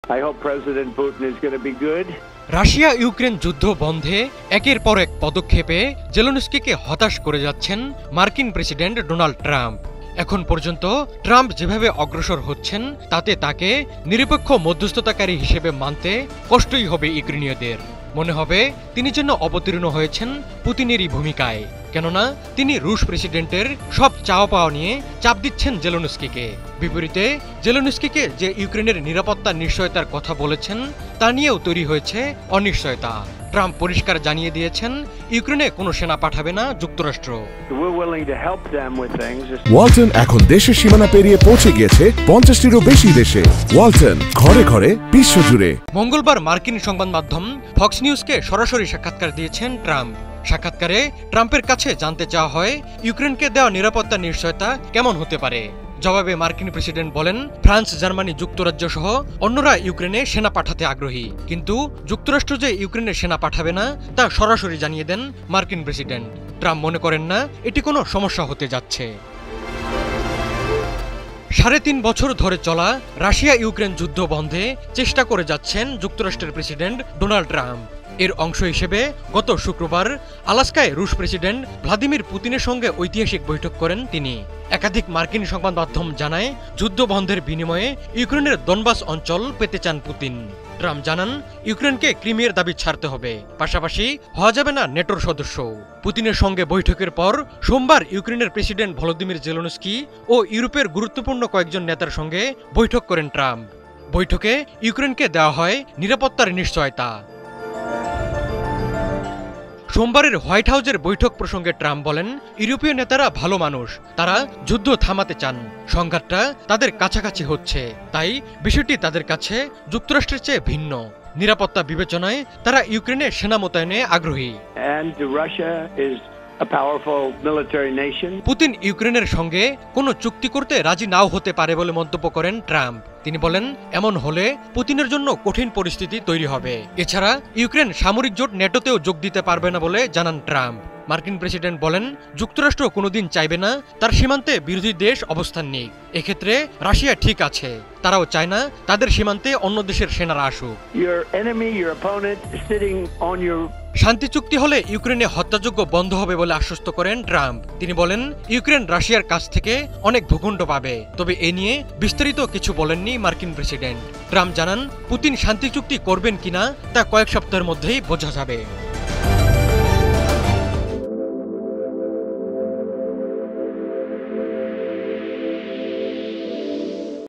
I hope President Putin is going to be good. Russia Ukraine যুদ্ধ বন্ধে একের পর এক পদক্ষেপে জেলেনস্কিকে হতাশ করে যাচ্ছেন মার্কিন প্রেসিডেন্ট ডোনাল্ড ট্রাম্প। এখন পর্যন্ত ট্রাম্প যেভাবে অগ্রসর হচ্ছেন তাতে তাকে নিরপেক্ষ মধ্যস্থতাকারী হিসেবে মানতে কষ্টই হবে ইউক্রেনীয়দের। মনে হবে তিনি যেন অবতীর্ণ হয়েছেন পুতিনেরই ভূমিকায়, কেননা তিনি রুশ প্রেসিডেন্টের সব চাওয়া পাওয়া নিয়ে চাপ দিচ্ছেন জেলেনস্কিকে। বিপরীতে জেলেনস্কিকে যে ইউক্রেনের নিরাপত্তা নিশ্চয়তার কথা বলেছেন তা নিয়েও তৈরি হয়েছে অনিশ্চয়তা। ট্রাম্প পরিষ্কার জানিয়ে দিয়েছেন ইউক্রেনে কোনো সেনা পাঠাবে না যুক্তরাষ্ট্র। ওয়ালটন এখন দেশের সীমানা পেরিয়ে পৌঁছে গিয়েছে 50টিরও বেশি দেশে। ওয়ালটন, ঘরে ঘরে বিশ্বজুড়ে। মঙ্গলবার মার্কিন সংবাদ মাধ্যম ফক্স নিউজকে সরাসরি সাক্ষাৎকার দিয়েছেন ট্রাম্প। সাক্ষাৎকারে ট্রাম্পের কাছে জানতে চাওয়া হয় ইউক্রেনকে দেওয়া নিরাপত্তা নিশ্চয়তা কেমন হতে পারে। জবাবে মার্কিন প্রেসিডেন্ট বলেন ফ্রান্স, জার্মানি, যুক্তরাজ্য সহ অন্যরা ইউক্রেনে সেনা পাঠাতে আগ্রহী, কিন্তু যুক্তরাষ্ট্র যে ইউক্রেনে সেনা পাঠাবে না তা সরাসরি জানিয়ে দেন মার্কিন প্রেসিডেন্ট। ট্রাম্প মনে করেন না এটি কোনো সমস্যা হতে যাচ্ছে। 3.5 বছর ধরে চলা রাশিয়া ইউক্রেন যুদ্ধ বন্ধে চেষ্টা করে যাচ্ছেন যুক্তরাষ্ট্রের প্রেসিডেন্ট ডোনাল্ড ট্রাম্প। এর অংশ হিসেবে গত শুক্রবার আলাস্কায় রুশ প্রেসিডেন্ট ভ্লাদিমির পুতিনের সঙ্গে ঐতিহাসিক বৈঠক করেন তিনি। একাধিক মার্কিন সংবাদ মাধ্যম জানায় যুদ্ধ বন্ধের বিনিময়ে ইউক্রেনের দনবাস অঞ্চল পেতে চান পুতিন। ট্রাম্প জানান ইউক্রেনকে ক্রিমিয়ার দাবি ছাড়তে হবে, পাশাপাশি হওয়া যাবে না নেটোর সদস্য। পুতিনের সঙ্গে বৈঠকের পর সোমবার ইউক্রেনের প্রেসিডেন্ট ভলোদিমির জেলেনস্কি ও ইউরোপের গুরুত্বপূর্ণ কয়েকজন নেতার সঙ্গে বৈঠক করেন ট্রাম্প। বৈঠকে ইউক্রেনকে দেওয়া হয় নিরাপত্তার নিশ্চয়তা। সোমবারের হোয়াইট হাউসের বৈঠক প্রসঙ্গে ট্রাম্প বলেন ইউরোপীয় নেতারা ভালো মানুষ, তারা যুদ্ধ থামাতে চান, সংঘাতটা তাদের কাছাকাছি হচ্ছে, তাই বিষয়টি তাদের কাছে যুক্তরাষ্ট্রের চেয়ে ভিন্ন। নিরাপত্তা বিবেচনায় তারা ইউক্রেনে সেনা মোতায়েনে আগ্রহী। পুতিন ইউক্রেনের সঙ্গে কোনো চুক্তি করতে রাজি নাও হতে পারে বলে মন্তব্য করেন ট্রাম্প। তিনি বলেন এমন হলে পুতিনের জন্য কঠিন পরিস্থিতি তৈরি হবে। এছাড়া ইউক্রেন সামরিক জোট নেটোতেও যোগ দিতে পারবে না বলে জানান ট্রাম্প। মার্কিন প্রেসিডেন্ট বলেন যুক্তরাষ্ট্র কোনোদিন চাইবে না তার সীমান্তে বিরোধী দেশ অবস্থান নিক। এক্ষেত্রে রাশিয়া ঠিক আছে, তারাও চায় না তাদের সীমান্তে অন্য দেশের সেনারা আসুক। শান্তি চুক্তি হলে ইউক্রেনে হত্যাযজ্ঞ বন্ধ হবে বলে আশ্বস্ত করেন ট্রাম্প। তিনি বলেন ইউক্রেন রাশিয়ার কাছ থেকে অনেক ভূখণ্ড পাবে, তবে এ নিয়ে বিস্তারিত কিছু বলেননি মার্কিন প্রেসিডেন্ট। ট্রাম্প জানান পুতিন শান্তি চুক্তি করবেন কিনা তা কয়েক সপ্তাহের মধ্যেই বোঝা যাবে।